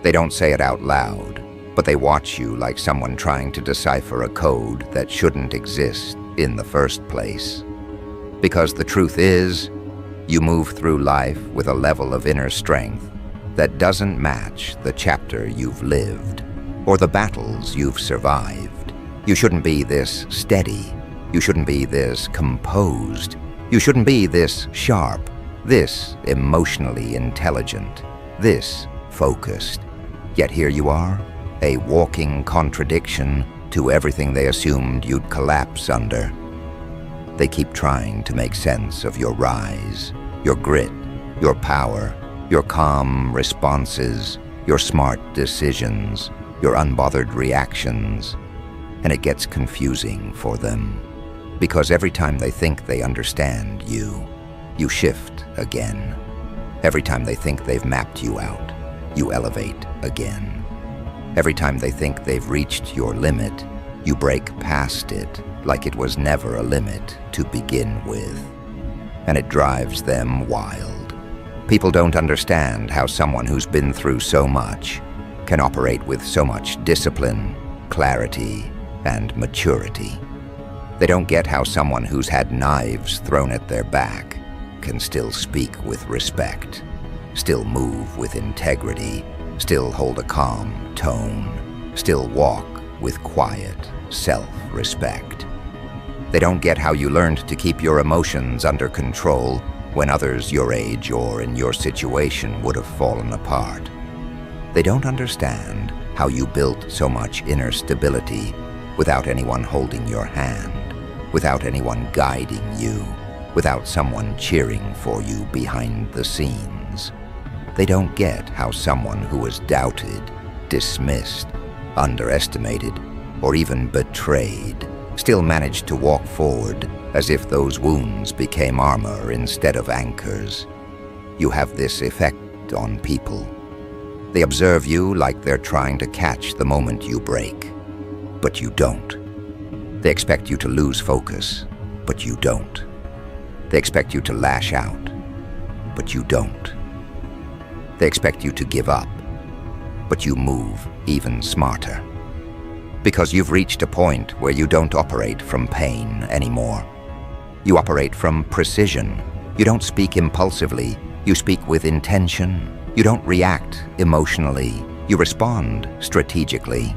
They don't say it out loud, but they watch you like someone trying to decipher a code that shouldn't exist in the first place. Because the truth is, you move through life with a level of inner strength that doesn't match the chapter you've lived or the battles you've survived. You shouldn't be this steady. You shouldn't be this composed. You shouldn't be this sharp, this emotionally intelligent, this focused. Yet here you are, a walking contradiction to everything they assumed you'd collapse under. They keep trying to make sense of your rise, your grit, your power, your calm responses, your smart decisions, your unbothered reactions, and it gets confusing for them. Because every time they think they understand you, you shift again. Every time they think they've mapped you out, you elevate again. Every time they think they've reached your limit, you break past it like it was never a limit to begin with. And it drives them wild. People don't understand how someone who's been through so much can operate with so much discipline, clarity, and maturity. They don't get how someone who's had knives thrown at their back can still speak with respect, still move with integrity, still hold a calm tone, still walk with quiet self-respect. They don't get how you learned to keep your emotions under control when others your age or in your situation would have fallen apart. They don't understand how you built so much inner stability without anyone holding your hand, without anyone guiding you, without someone cheering for you behind the scenes. They don't get how someone who was doubted, dismissed, underestimated, or even betrayed still managed to walk forward as if those wounds became armor instead of anchors. You have this effect on people. They observe you like they're trying to catch the moment you break, but you don't. They expect you to lose focus, but you don't. They expect you to lash out, but you don't. They expect you to give up, but you move even smarter. Because you've reached a point where you don't operate from pain anymore. You operate from precision. You don't speak impulsively. You speak with intention. You don't react emotionally. You respond strategically.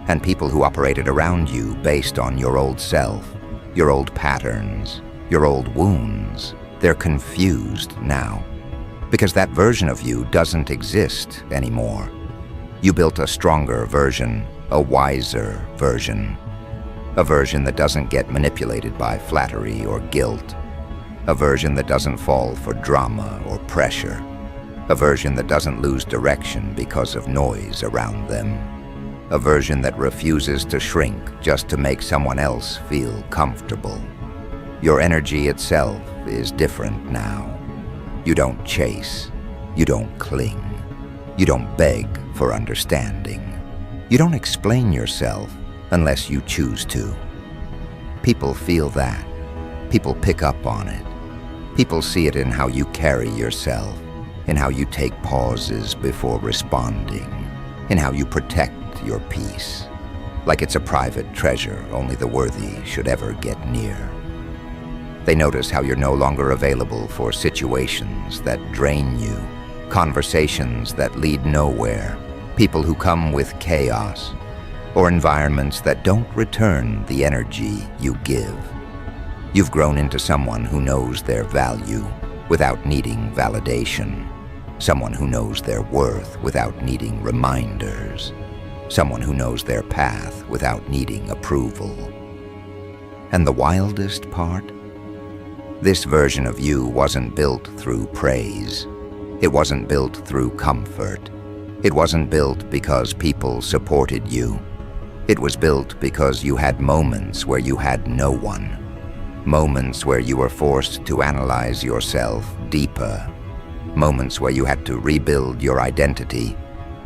And people who operated around you based on your old self, your old patterns, your old wounds, they're confused now. Because that version of you doesn't exist anymore. You built a stronger version, a wiser version. A version that doesn't get manipulated by flattery or guilt. A version that doesn't fall for drama or pressure. A version that doesn't lose direction because of noise around them. A version that refuses to shrink just to make someone else feel comfortable. Your energy itself is different now. You don't chase. You don't cling. You don't beg for understanding. You don't explain yourself unless you choose to. People feel that. People pick up on it. People see it in how you carry yourself, in how you take pauses before responding, in how you protect your peace, like it's a private treasure only the worthy should ever get near. They notice how you're no longer available for situations that drain you, conversations that lead nowhere, people who come with chaos, or environments that don't return the energy you give. You've grown into someone who knows their value without needing validation, someone who knows their worth without needing reminders, someone who knows their path without needing approval. And the wildest part? This version of you wasn't built through praise. It wasn't built through comfort. It wasn't built because people supported you. It was built because you had moments where you had no one. Moments where you were forced to analyze yourself deeper. Moments where you had to rebuild your identity.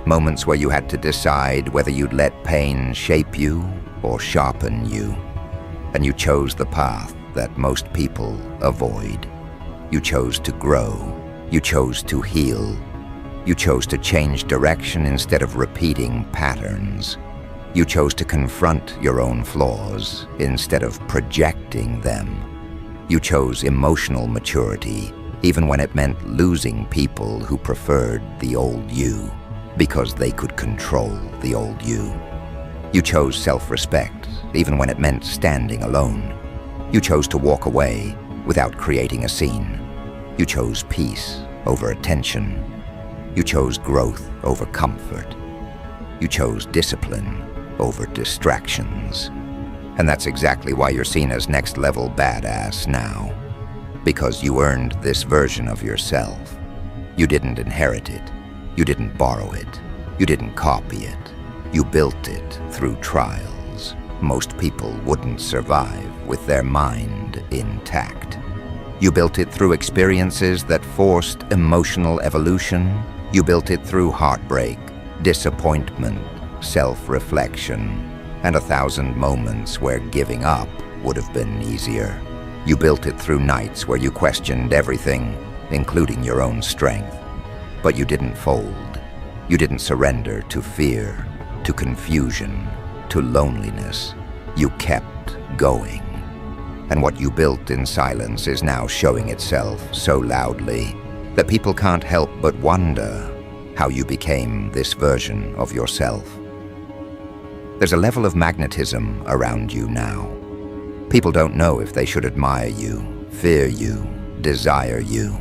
Moments where you had to decide whether you'd let pain shape you or sharpen you. And you chose the path that most people avoid. You chose to grow. You chose to heal. You chose to change direction instead of repeating patterns. You chose to confront your own flaws instead of projecting them. You chose emotional maturity, even when it meant losing people who preferred the old you, because they could control the old you. You chose self-respect, even when it meant standing alone. You chose to walk away without creating a scene. You chose peace over attention. You chose growth over comfort. You chose discipline over distractions. And that's exactly why you're seen as next-level badass now. Because you earned this version of yourself. You didn't inherit it. You didn't borrow it. You didn't copy it. You built it through trials. Most people wouldn't survive with their mind intact. You built it through experiences that forced emotional evolution. You built it through heartbreak, disappointment, self-reflection, and 1,000 moments where giving up would have been easier. You built it through nights where you questioned everything, including your own strength. But you didn't fold. You didn't surrender to fear, to confusion, to loneliness. You kept going. And what you built in silence is now showing itself so loudly that people can't help but wonder how you became this version of yourself. There's a level of magnetism around you now. People don't know if they should admire you, fear you, desire you,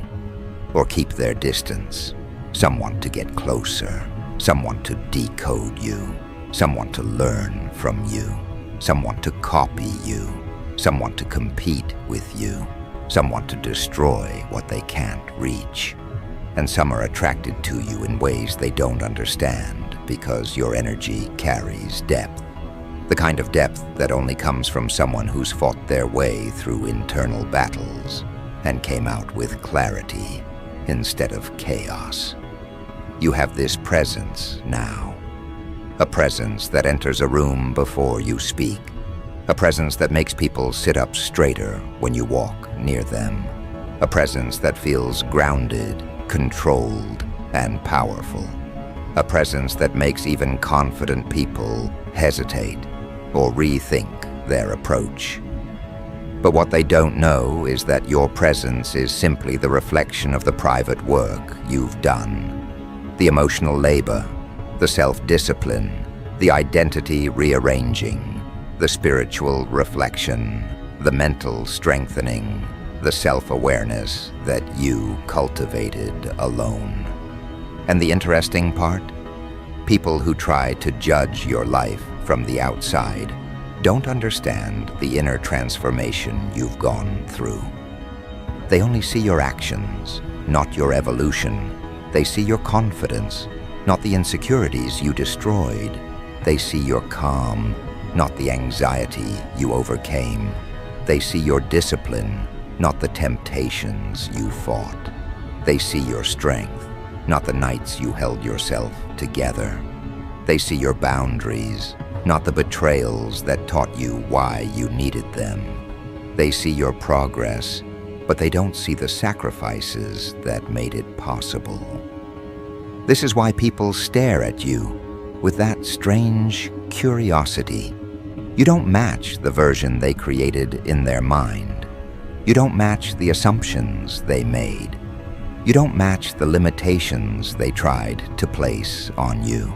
or keep their distance. Some want to get closer. Some want to decode you. Some want to learn from you. Some want to copy you. Some want to compete with you. Some want to destroy what they can't reach. And some are attracted to you in ways they don't understand because your energy carries depth. The kind of depth that only comes from someone who's fought their way through internal battles and came out with clarity instead of chaos. You have this presence now. A presence that enters a room before you speak. A presence that makes people sit up straighter when you walk near them. A presence that feels grounded, controlled, and powerful. A presence that makes even confident people hesitate or rethink their approach. But what they don't know is that your presence is simply the reflection of the private work you've done. The emotional labor, the self-discipline, the identity rearranging, the spiritual reflection, the mental strengthening, the self-awareness that you cultivated alone. And the interesting part? People who try to judge your life from the outside don't understand the inner transformation you've gone through. They only see your actions, not your evolution. They see your confidence, not the insecurities you destroyed. They see your calm, not the anxiety you overcame. They see your discipline, not the temptations you fought. They see your strength, not the nights you held yourself together. They see your boundaries, not the betrayals that taught you why you needed them. They see your progress, but they don't see the sacrifices that made it possible. This is why people stare at you with that strange curiosity. You don't match the version they created in their mind. You don't match the assumptions they made. You don't match the limitations they tried to place on you.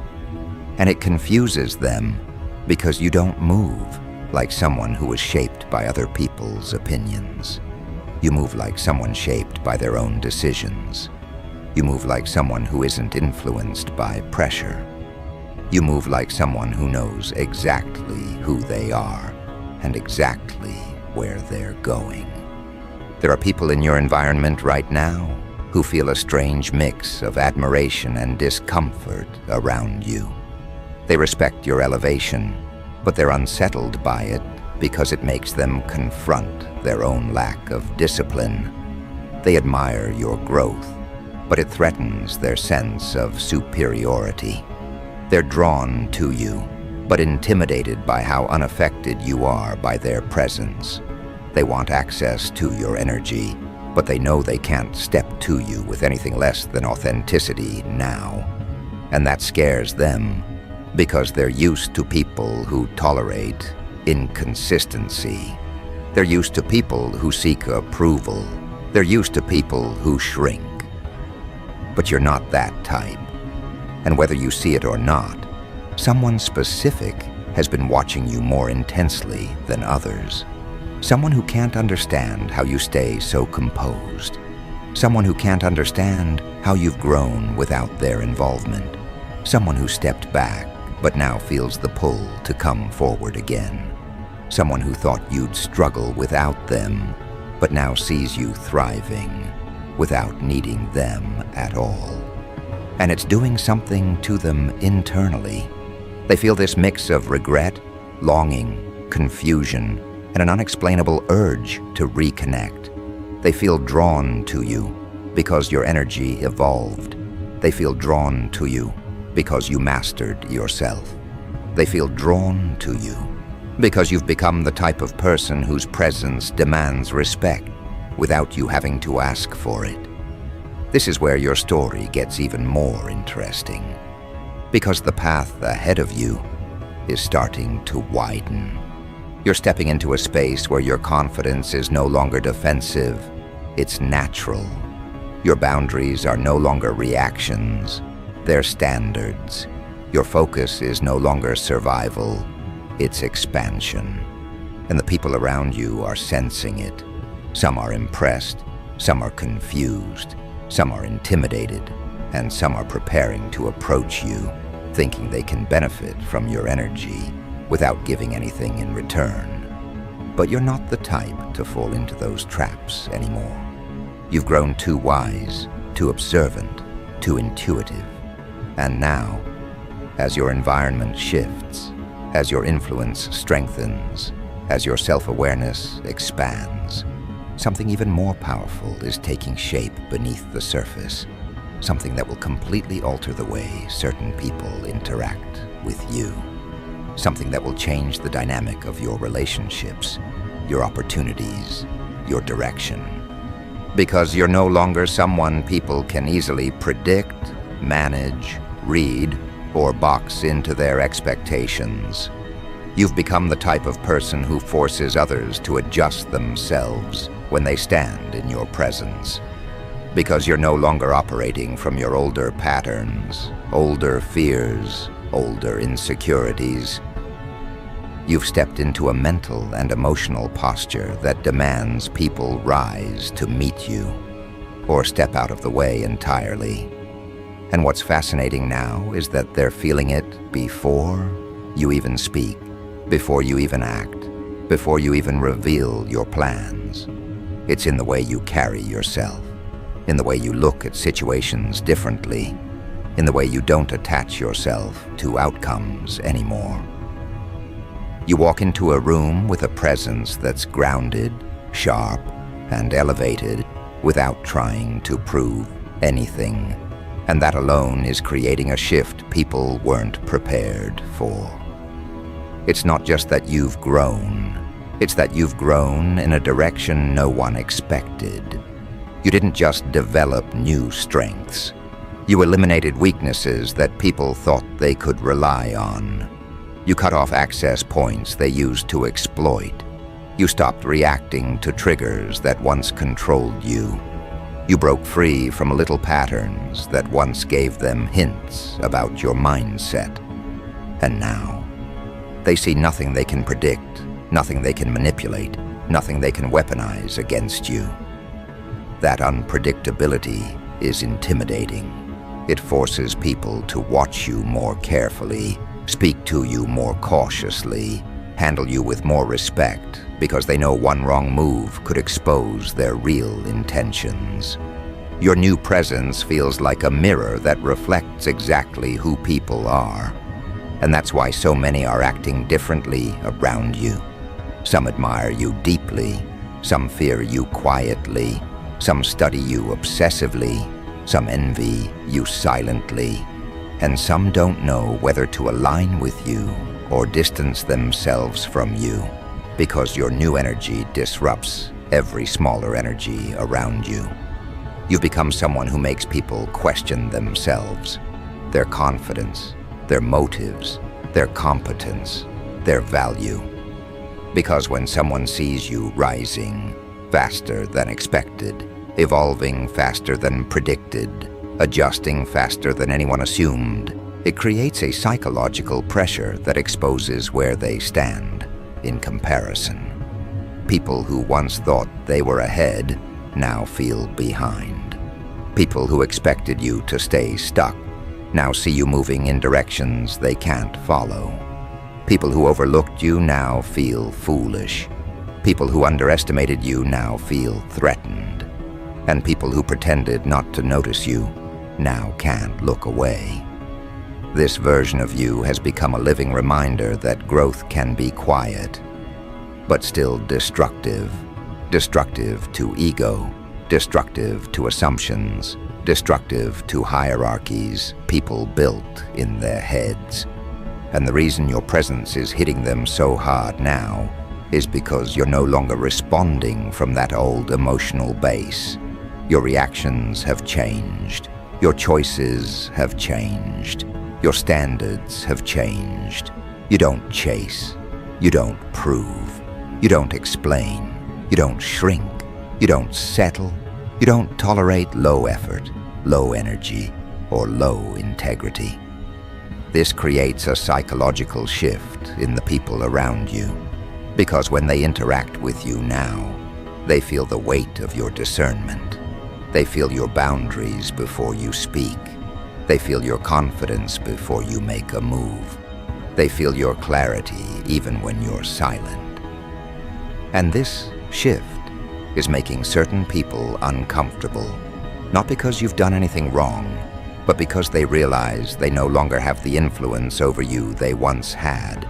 And it confuses them because you don't move like someone who was shaped by other people's opinions. You move like someone shaped by their own decisions. You move like someone who isn't influenced by pressure. You move like someone who knows exactly who they are and exactly where they're going. There are people in your environment right now who feel a strange mix of admiration and discomfort around you. They respect your elevation, but they're unsettled by it because it makes them confront their own lack of discipline. They admire your growth, but it threatens their sense of superiority. They're drawn to you, but intimidated by how unaffected you are by their presence. They want access to your energy, but they know they can't step to you with anything less than authenticity now. And that scares them, because they're used to people who tolerate inconsistency. They're used to people who seek approval. They're used to people who shrink. But you're not that type. And whether you see it or not, someone specific has been watching you more intensely than others. Someone who can't understand how you stay so composed. Someone who can't understand how you've grown without their involvement. Someone who stepped back but now feels the pull to come forward again. Someone who thought you'd struggle without them, but now sees you thriving without needing them at all. And it's doing something to them internally. They feel this mix of regret, longing, confusion, and an unexplainable urge to reconnect. They feel drawn to you because your energy evolved. They feel drawn to you because you mastered yourself. They feel drawn to you because you've become the type of person whose presence demands respect without you having to ask for it. This is where your story gets even more interesting, because the path ahead of you is starting to widen. You're stepping into a space where your confidence is no longer defensive, it's natural. Your boundaries are no longer reactions, they're standards. Your focus is no longer survival, it's expansion. And the people around you are sensing it. Some are impressed, some are confused, some are intimidated, and some are preparing to approach you, thinking they can benefit from your energy without giving anything in return. But you're not the type to fall into those traps anymore. You've grown too wise, too observant, too intuitive. And now, as your environment shifts, as your influence strengthens, as your self-awareness expands, something even more powerful is taking shape beneath the surface, something that will completely alter the way certain people interact with you, something that will change the dynamic of your relationships, your opportunities, your direction. Because you're no longer someone people can easily predict, manage, read, or box into their expectations. You've become the type of person who forces others to adjust themselves when they stand in your presence. Because you're no longer operating from your older patterns, older fears, older insecurities. You've stepped into a mental and emotional posture that demands people rise to meet you or step out of the way entirely. And what's fascinating now is that they're feeling it before you even speak, before you even act, before you even reveal your plans. It's in the way you carry yourself, in the way you look at situations differently, in the way you don't attach yourself to outcomes anymore. You walk into a room with a presence that's grounded, sharp, and elevated without trying to prove anything. And that alone is creating a shift people weren't prepared for. It's not just that you've grown, it's that you've grown in a direction no one expected. You didn't just develop new strengths. You eliminated weaknesses that people thought they could rely on. You cut off access points they used to exploit. You stopped reacting to triggers that once controlled you. You broke free from little patterns that once gave them hints about your mindset. And now, they see nothing they can predict, nothing they can manipulate, nothing they can weaponize against you. That unpredictability is intimidating. It forces people to watch you more carefully, speak to you more cautiously, handle you with more respect, because they know one wrong move could expose their real intentions. Your new presence feels like a mirror that reflects exactly who people are. And that's why so many are acting differently around you. Some admire you deeply, some fear you quietly, some study you obsessively, some envy you silently, and some don't know whether to align with you or distance themselves from you, because your new energy disrupts every smaller energy around you. You've become someone who makes people question themselves, their confidence, their motives, their competence, their value. Because when someone sees you rising faster than expected, evolving faster than predicted, adjusting faster than anyone assumed, it creates a psychological pressure that exposes where they stand in comparison. People who once thought they were ahead now feel behind. People who expected you to stay stuck now see you moving in directions they can't follow. People who overlooked you now feel foolish. People who underestimated you now feel threatened. And people who pretended not to notice you now can't look away. This version of you has become a living reminder that growth can be quiet, but still destructive. Destructive to ego, destructive to assumptions, destructive to hierarchies people built in their heads. And the reason your presence is hitting them so hard now is because you're no longer responding from that old emotional base. Your reactions have changed. Your choices have changed. Your standards have changed. You don't chase. You don't prove. You don't explain. You don't shrink. You don't settle. You don't tolerate low effort, low energy, or low integrity. This creates a psychological shift in the people around you, because when they interact with you now, they feel the weight of your discernment. They feel your boundaries before you speak. They feel your confidence before you make a move. They feel your clarity even when you're silent. And this shift is making certain people uncomfortable, not because you've done anything wrong, but because they realize they no longer have the influence over you they once had.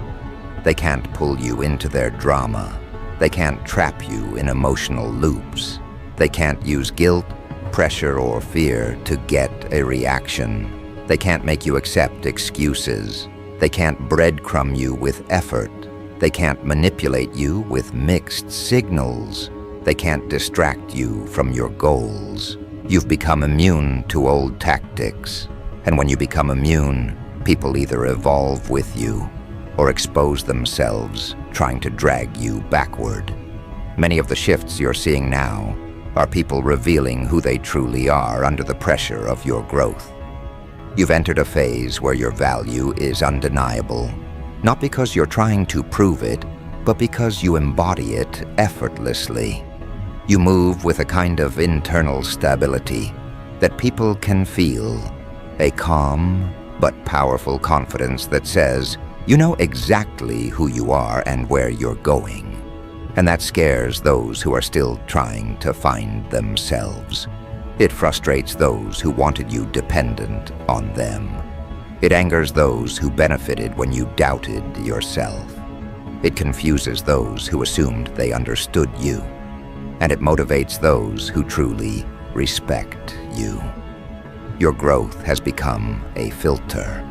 They can't pull you into their drama. They can't trap you in emotional loops. They can't use guilt, pressure, or fear to get a reaction. They can't make you accept excuses. They can't breadcrumb you with effort. They can't manipulate you with mixed signals. They can't distract you from your goals. You've become immune to old tactics. And when you become immune, people either evolve with you or expose themselves, trying to drag you backward. Many of the shifts you're seeing now are people revealing who they truly are under the pressure of your growth. You've entered a phase where your value is undeniable, not because you're trying to prove it, but because you embody it effortlessly. You move with a kind of internal stability that people can feel, a calm but powerful confidence that says, you know exactly who you are and where you're going. And that scares those who are still trying to find themselves. It frustrates those who wanted you dependent on them. It angers those who benefited when you doubted yourself. It confuses those who assumed they understood you. And it motivates those who truly respect you. Your growth has become a filter.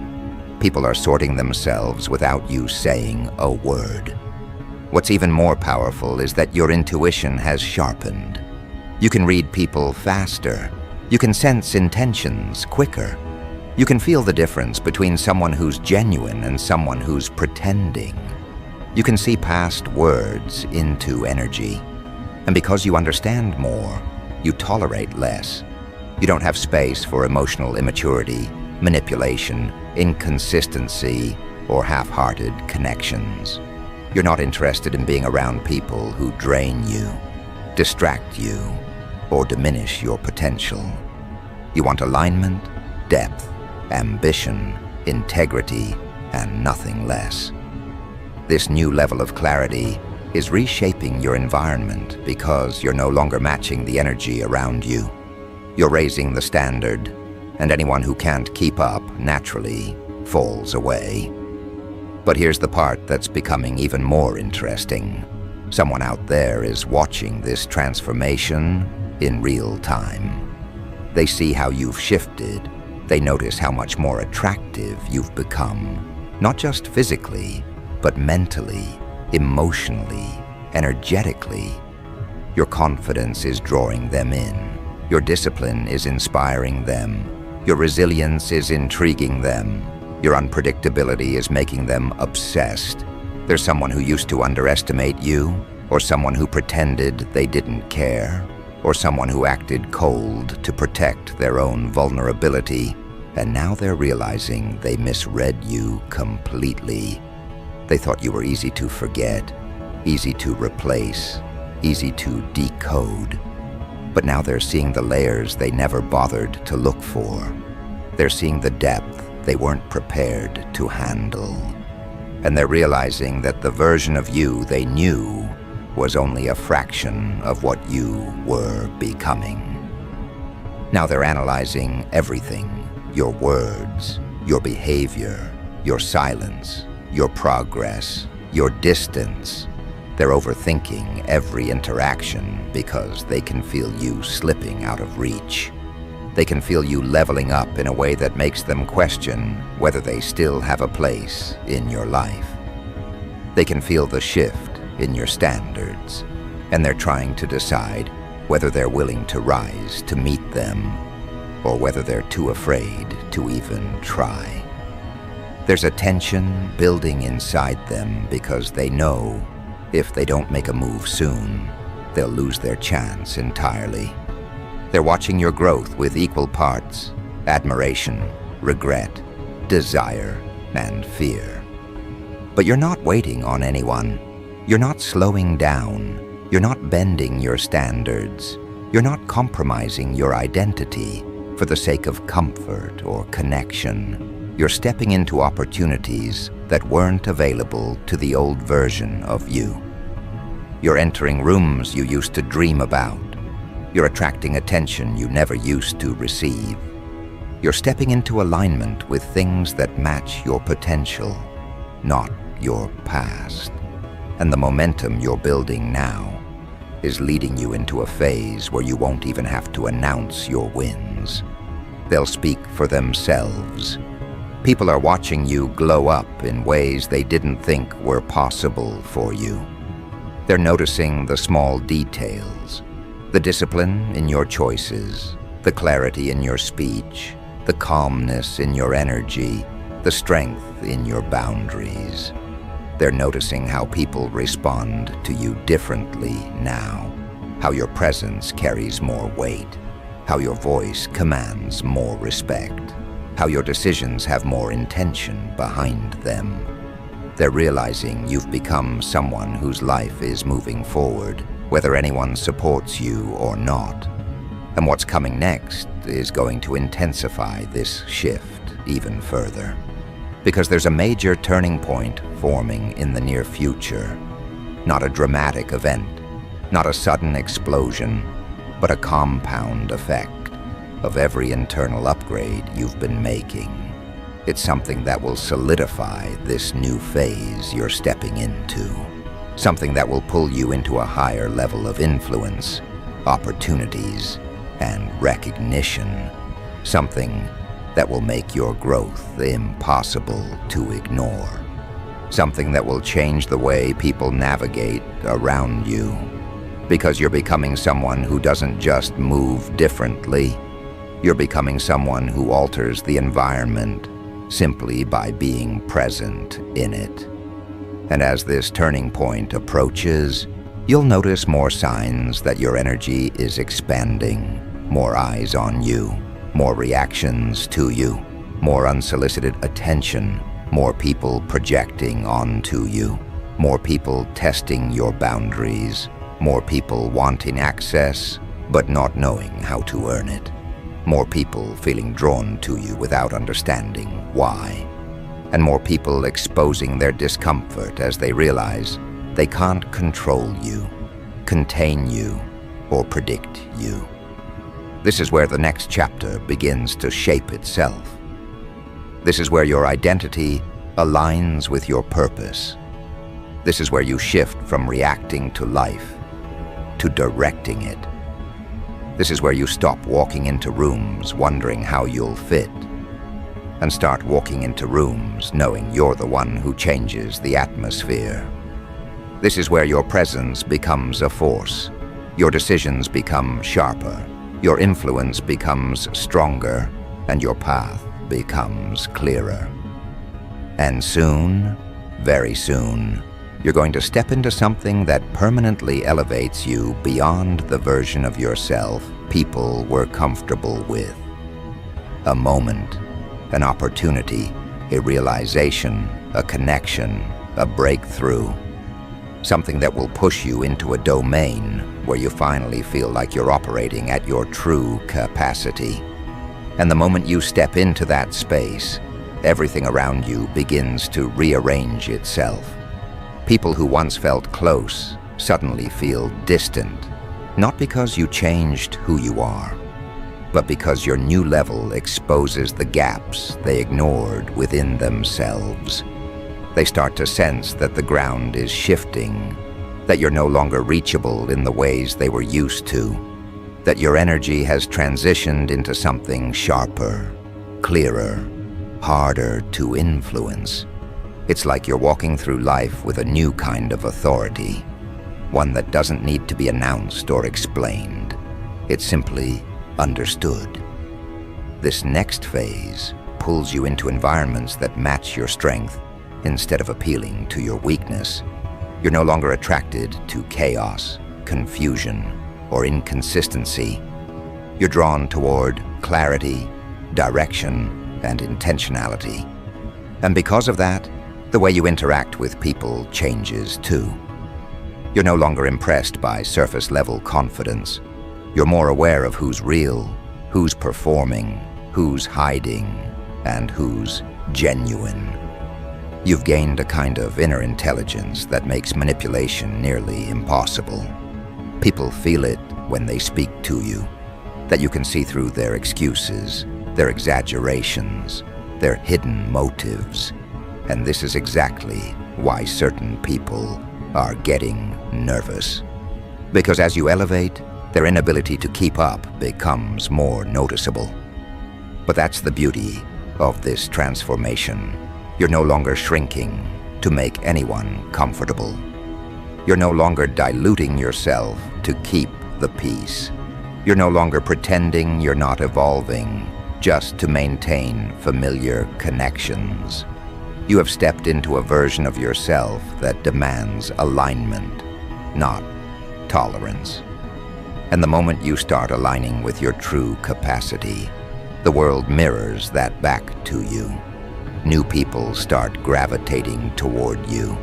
People are sorting themselves without you saying a word. What's even more powerful is that your intuition has sharpened. You can read people faster. You can sense intentions quicker. You can feel the difference between someone who's genuine and someone who's pretending. You can see past words into energy. And because you understand more, you tolerate less. You don't have space for emotional immaturity, manipulation, inconsistency, or half-hearted connections. You're not interested in being around people who drain you, distract you, or diminish your potential. You want alignment, depth, ambition, integrity, and nothing less. This new level of clarity is reshaping your environment because you're no longer matching the energy around you. You're raising the standard, and anyone who can't keep up naturally falls away. But here's the part that's becoming even more interesting. Someone out there is watching this transformation in real time. They see how you've shifted. They notice how much more attractive you've become, not just physically, but mentally, emotionally, energetically. Your confidence is drawing them in. Your discipline is inspiring them. Your resilience is intriguing them. Your unpredictability is making them obsessed. There's someone who used to underestimate you, or someone who pretended they didn't care, or someone who acted cold to protect their own vulnerability, and now they're realizing they misread you completely. They thought you were easy to forget, easy to replace, easy to decode. But now they're seeing the layers they never bothered to look for. They're seeing the depth they weren't prepared to handle. And they're realizing that the version of you they knew was only a fraction of what you were becoming. Now they're analyzing everything: your words, your behavior, your silence, your progress, your distance. They're overthinking every interaction because they can feel you slipping out of reach. They can feel you leveling up in a way that makes them question whether they still have a place in your life. They can feel the shift in your standards, and they're trying to decide whether they're willing to rise to meet them, or whether they're too afraid to even try. There's a tension building inside them because they know if they don't make a move soon, they'll lose their chance entirely. They're watching your growth with equal parts: admiration, regret, desire, and fear. But you're not waiting on anyone. You're not slowing down. You're not bending your standards. You're not compromising your identity for the sake of comfort or connection. You're stepping into opportunities that weren't available to the old version of you. You're entering rooms you used to dream about. You're attracting attention you never used to receive. You're stepping into alignment with things that match your potential, not your past. And the momentum you're building now is leading you into a phase where you won't even have to announce your wins. They'll speak for themselves. People are watching you glow up in ways they didn't think were possible for you. They're noticing the small details: the discipline in your choices, the clarity in your speech, the calmness in your energy, the strength in your boundaries. They're noticing how people respond to you differently now, how your presence carries more weight, how your voice commands more respect, how your decisions have more intention behind them. They're realizing you've become someone whose life is moving forward, whether anyone supports you or not. And what's coming next is going to intensify this shift even further. Because there's a major turning point forming in the near future. Not a dramatic event, not a sudden explosion, but a compound effect of every internal upgrade you've been making. It's something that will solidify this new phase you're stepping into. Something that will pull you into a higher level of influence, opportunities, and recognition. Something that will make your growth impossible to ignore. Something that will change the way people navigate around you. Because you're becoming someone who doesn't just move differently. You're becoming someone who alters the environment simply by being present in it. And as this turning point approaches, you'll notice more signs that your energy is expanding, more eyes on you, more reactions to you, more unsolicited attention, more people projecting onto you, more people testing your boundaries, more people wanting access but not knowing how to earn it, more people feeling drawn to you without understanding why, and more people exposing their discomfort as they realize they can't control you, contain you, or predict you. This is where the next chapter begins to shape itself. This is where your identity aligns with your purpose. This is where you shift from reacting to life to directing it. This is where you stop walking into rooms wondering how you'll fit, and start walking into rooms knowing you're the one who changes the atmosphere. This is where your presence becomes a force, Your decisions become sharper, your influence becomes stronger, and your path becomes clearer. And soon, very soon, you're going to step into something that permanently elevates you beyond the version of yourself people were comfortable with. A moment, an opportunity, a realization, a connection, a breakthrough. Something that will push you into a domain where you finally feel like you're operating at your true capacity. And the moment you step into that space, everything around you begins to rearrange itself. People who once felt close suddenly feel distant, not because you changed who you are, but because your new level exposes the gaps they ignored within themselves. They start to sense that the ground is shifting, that you're no longer reachable in the ways they were used to, that your energy has transitioned into something sharper, clearer, harder to influence. It's like you're walking through life with a new kind of authority, one that doesn't need to be announced or explained. It's simply understood. This next phase pulls you into environments that match your strength instead of appealing to your weakness. You're no longer attracted to chaos, confusion, or inconsistency. You're drawn toward clarity, direction, and intentionality. And because of that, the way you interact with people changes too. You're no longer impressed by surface-level confidence. You're more aware of who's real, who's performing, who's hiding, and who's genuine. You've gained a kind of inner intelligence that makes manipulation nearly impossible. People feel it when they speak to you, that you can see through their excuses, their exaggerations, their hidden motives. And this is exactly why certain people are getting nervous. Because as you elevate, their inability to keep up becomes more noticeable. But that's the beauty of this transformation. You're no longer shrinking to make anyone comfortable. You're no longer diluting yourself to keep the peace. You're no longer pretending you're not evolving just to maintain familiar connections. You have stepped into a version of yourself that demands alignment, not tolerance. And the moment you start aligning with your true capacity, the world mirrors that back to you. New people start gravitating toward you,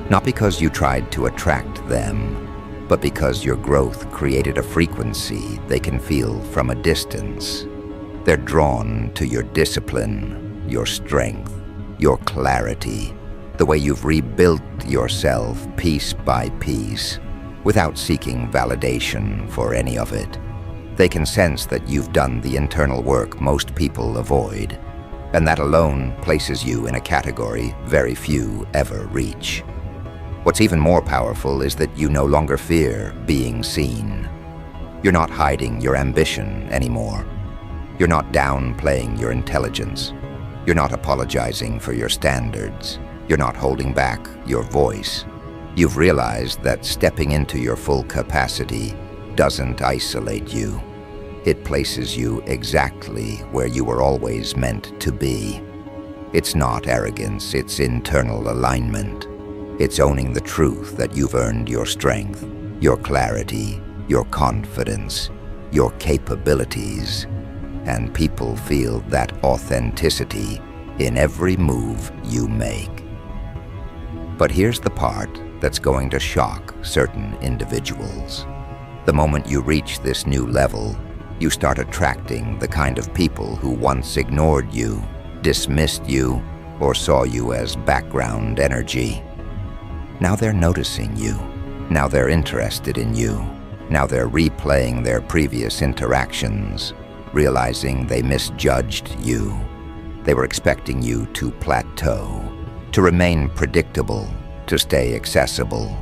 not because you tried to attract them, but because your growth created a frequency they can feel from a distance. They're drawn to your discipline, your strength, your clarity, the way you've rebuilt yourself piece by piece, without seeking validation for any of it. They can sense that you've done the internal work most people avoid, and that alone places you in a category very few ever reach. What's even more powerful is that you no longer fear being seen. You're not hiding your ambition anymore. You're not downplaying your intelligence. You're not apologizing for your standards. You're not holding back your voice. You've realized that stepping into your full capacity doesn't isolate you. It places you exactly where you were always meant to be. It's not arrogance, it's internal alignment. It's owning the truth that you've earned your strength, your clarity, your confidence, your capabilities. And people feel that authenticity in every move you make. But here's the part that's going to shock certain individuals. The moment you reach this new level, you start attracting the kind of people who once ignored you, dismissed you, or saw you as background energy. Now they're noticing you. Now they're interested in you. Now they're replaying their previous interactions, realizing they misjudged you. They were expecting you to plateau, to remain predictable, to stay accessible.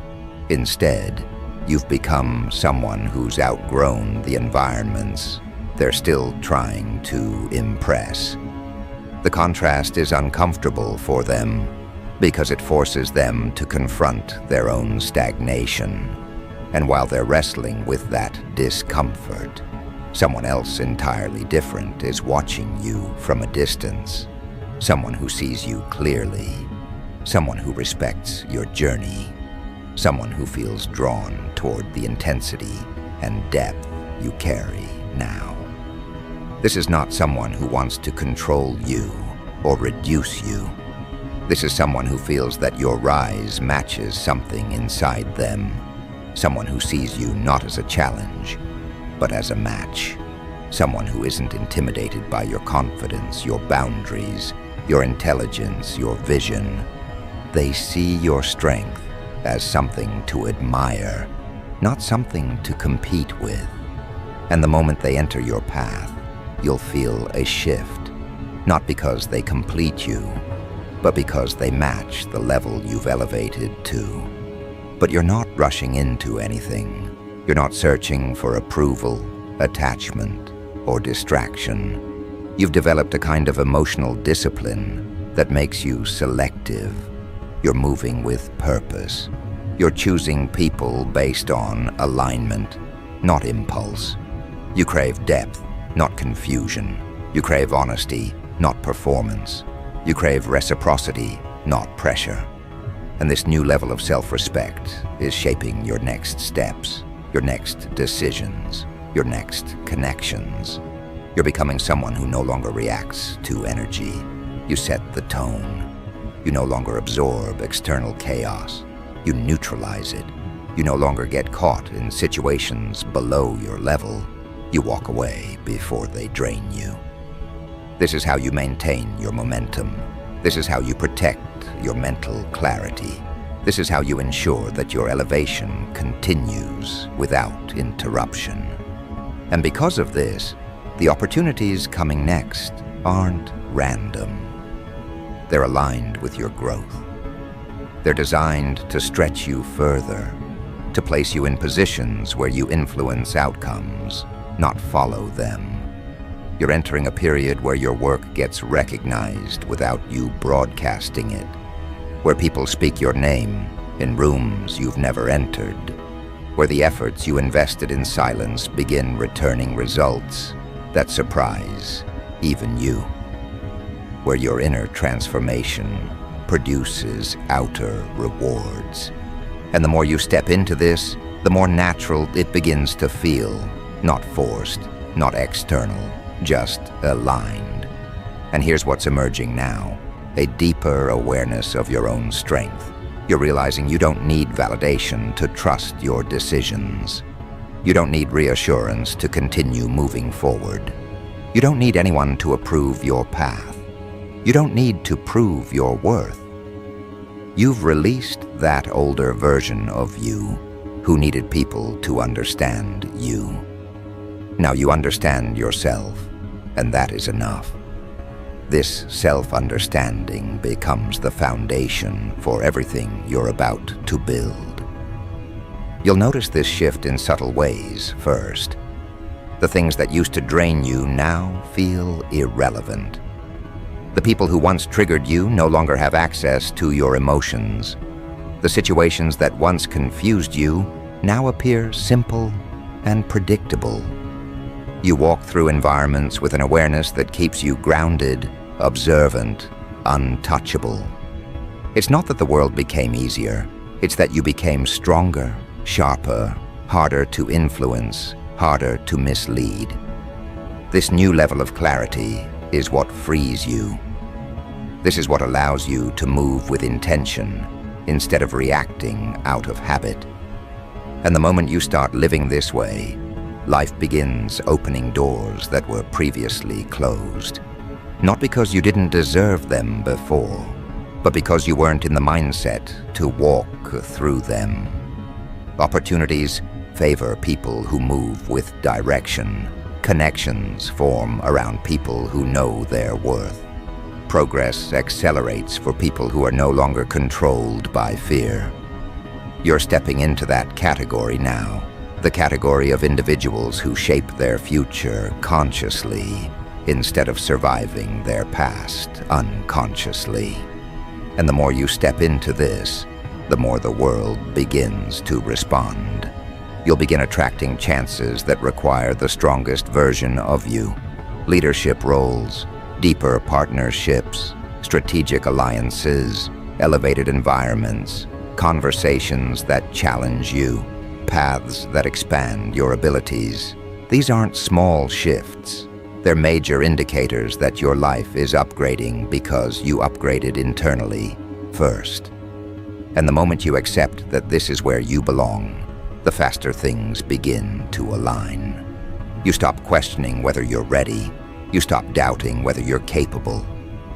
Instead, you've become someone who's outgrown the environments they're still trying to impress. The contrast is uncomfortable for them because it forces them to confront their own stagnation. And while they're wrestling with that discomfort, someone else entirely different is watching you from a distance. Someone who sees you clearly. Someone who respects your journey. Someone who feels drawn toward the intensity and depth you carry now. This is not someone who wants to control you or reduce you. This is someone who feels that your rise matches something inside them. Someone who sees you not as a challenge, but as a match. Someone who isn't intimidated by your confidence, your boundaries, your intelligence, your vision. They see your strength as something to admire, not something to compete with. And the moment they enter your path, you'll feel a shift, not because they complete you, but because they match the level you've elevated to. But you're not rushing into anything. You're not searching for approval, attachment, or distraction. You've developed a kind of emotional discipline that makes you selective. You're moving with purpose. You're choosing people based on alignment, not impulse. You crave depth, not confusion. You crave honesty, not performance. You crave reciprocity, not pressure. And this new level of self-respect is shaping your next steps, your next decisions, your next connections. You're becoming someone who no longer reacts to energy. You set the tone. You no longer absorb external chaos. You neutralize it. You no longer get caught in situations below your level. You walk away before they drain you. This is how you maintain your momentum. This is how you protect your mental clarity. This is how you ensure that your elevation continues without interruption. And because of this, the opportunities coming next aren't random. They're aligned with your growth. They're designed to stretch you further, to place you in positions where you influence outcomes, not follow them. You're entering a period where your work gets recognized without you broadcasting it, where people speak your name in rooms you've never entered, where the efforts you invested in silence begin returning results that surprise even you, where your inner transformation produces outer rewards. And the more you step into this, the more natural it begins to feel, not forced, not external, just aligned. And here's what's emerging now, a deeper awareness of your own strength. You're realizing you don't need validation to trust your decisions. You don't need reassurance to continue moving forward. You don't need anyone to approve your path. You don't need to prove your worth. You've released that older version of you who needed people to understand you. Now you understand yourself, and that is enough. This self-understanding becomes the foundation for everything you're about to build. You'll notice this shift in subtle ways first. The things that used to drain you now feel irrelevant. The people who once triggered you no longer have access to your emotions. The situations that once confused you now appear simple and predictable. You walk through environments with an awareness that keeps you grounded, observant, untouchable. It's not that the world became easier, it's that you became stronger, sharper, harder to influence, harder to mislead. This new level of clarity is what frees you. This is what allows you to move with intention instead of reacting out of habit. And the moment you start living this way, life begins opening doors that were previously closed. Not because you didn't deserve them before, but because you weren't in the mindset to walk through them. Opportunities favor people who move with direction. Connections form around people who know their worth. Progress accelerates for people who are no longer controlled by fear. You're stepping into that category now, the category of individuals who shape their future consciously instead of surviving their past unconsciously. And the more you step into this, the more the world begins to respond. You'll begin attracting chances that require the strongest version of you. Leadership roles, deeper partnerships, strategic alliances, elevated environments, conversations that challenge you, paths that expand your abilities. These aren't small shifts. They're major indicators that your life is upgrading because you upgraded internally first. And the moment you accept that this is where you belong, the faster things begin to align. You stop questioning whether you're ready. You stop doubting whether you're capable.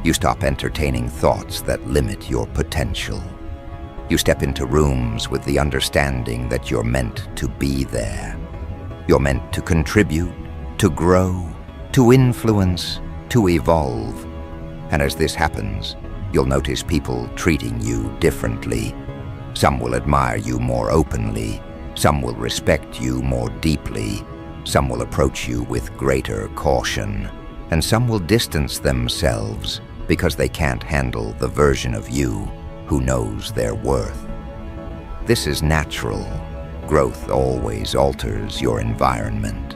You stop entertaining thoughts that limit your potential. You step into rooms with the understanding that you're meant to be there. You're meant to contribute, to grow, to influence, to evolve. And as this happens, you'll notice people treating you differently. Some will admire you more openly. Some will respect you more deeply. Some will approach you with greater caution. And some will distance themselves because they can't handle the version of you who knows their worth. This is natural. Growth always alters your environment.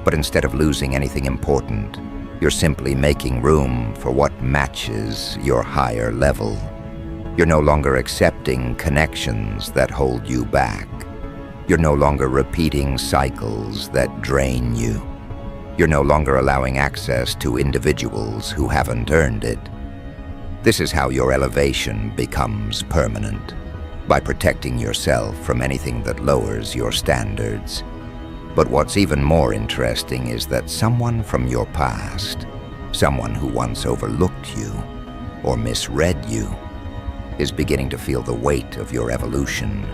But instead of losing anything important, you're simply making room for what matches your higher level. You're no longer accepting connections that hold you back. You're no longer repeating cycles that drain you. You're no longer allowing access to individuals who haven't earned it. This is how your elevation becomes permanent, by protecting yourself from anything that lowers your standards. But what's even more interesting is that someone from your past, someone who once overlooked you or misread you, is beginning to feel the weight of your evolution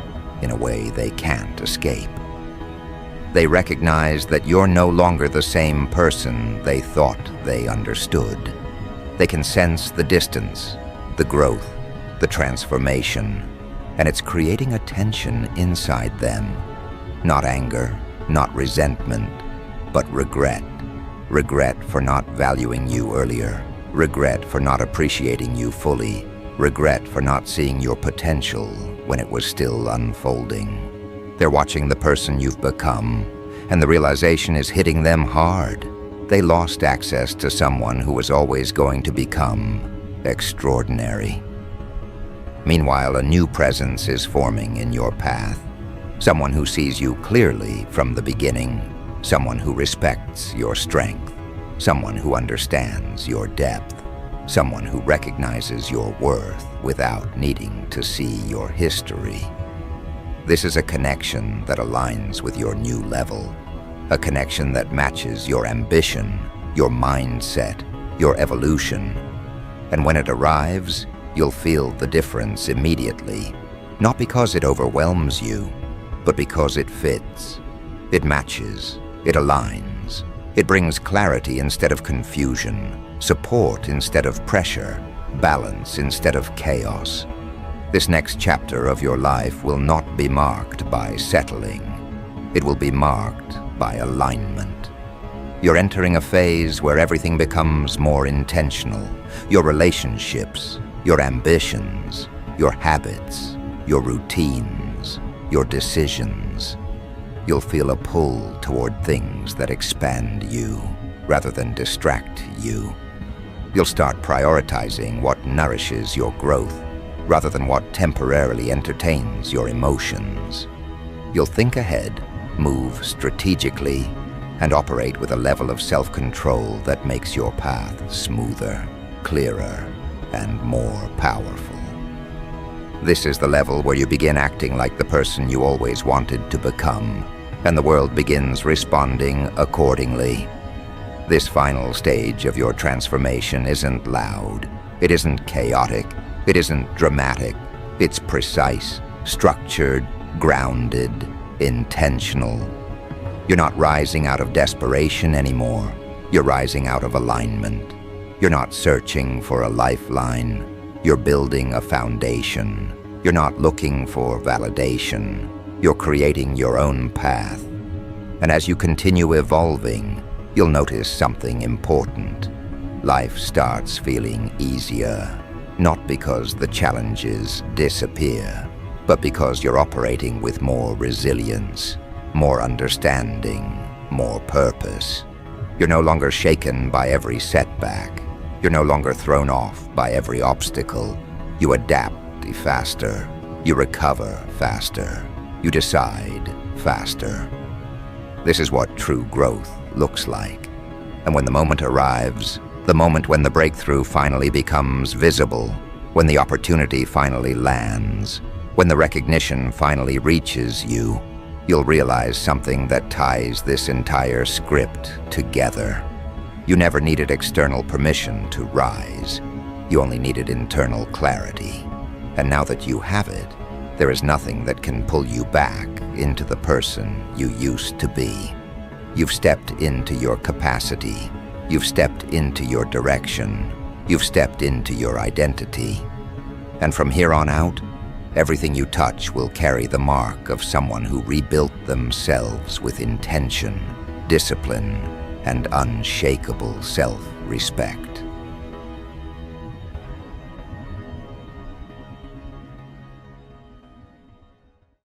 in a way they can't escape. They recognize that you're no longer the same person they thought they understood. They can sense the distance, the growth, the transformation, and it's creating a tension inside them. Not anger, not resentment, but regret. Regret for not valuing you earlier. Regret for not appreciating you fully. Regret for not seeing your potential when it was still unfolding. They're watching the person you've become, and the realization is hitting them hard. They lost access to someone who was always going to become extraordinary. Meanwhile, a new presence is forming in your path. Someone who sees you clearly from the beginning. Someone who respects your strength. Someone who understands your depth. Someone who recognizes your worth without needing to see your history. This is a connection that aligns with your new level. A connection that matches your ambition, your mindset, your evolution. And when it arrives, you'll feel the difference immediately. Not because it overwhelms you, but because it fits. It matches. It aligns. It brings clarity instead of confusion, support instead of pressure, balance instead of chaos. This next chapter of your life will not be marked by settling. It will be marked by alignment. You're entering a phase where everything becomes more intentional. Your relationships, your ambitions, your habits, your routines, your decisions. You'll feel a pull toward things that expand you rather than distract you. You'll start prioritizing what nourishes your growth rather than what temporarily entertains your emotions. You'll think ahead, move strategically, and operate with a level of self-control that makes your path smoother, clearer, and more powerful. This is the level where you begin acting like the person you always wanted to become, and the world begins responding accordingly. This final stage of your transformation isn't loud, it isn't chaotic, it isn't dramatic. It's precise, structured, grounded, intentional. You're not rising out of desperation anymore. You're rising out of alignment. You're not searching for a lifeline. You're building a foundation. You're not looking for validation. You're creating your own path. And as you continue evolving, you'll notice something important. Life starts feeling easier, not because the challenges disappear, but because you're operating with more resilience, more understanding, more purpose. You're no longer shaken by every setback. You're no longer thrown off by every obstacle. You adapt faster. You recover faster. You decide faster. This is what true growth looks like. And when the moment arrives, the moment when the breakthrough finally becomes visible, when the opportunity finally lands, when the recognition finally reaches you, you'll realize something that ties this entire script together. You never needed external permission to rise. You only needed internal clarity. And now that you have it, there is nothing that can pull you back into the person you used to be. You've stepped into your capacity. You've stepped into your direction. You've stepped into your identity. And from here on out, everything you touch will carry the mark of someone who rebuilt themselves with intention, discipline, and unshakable self-respect.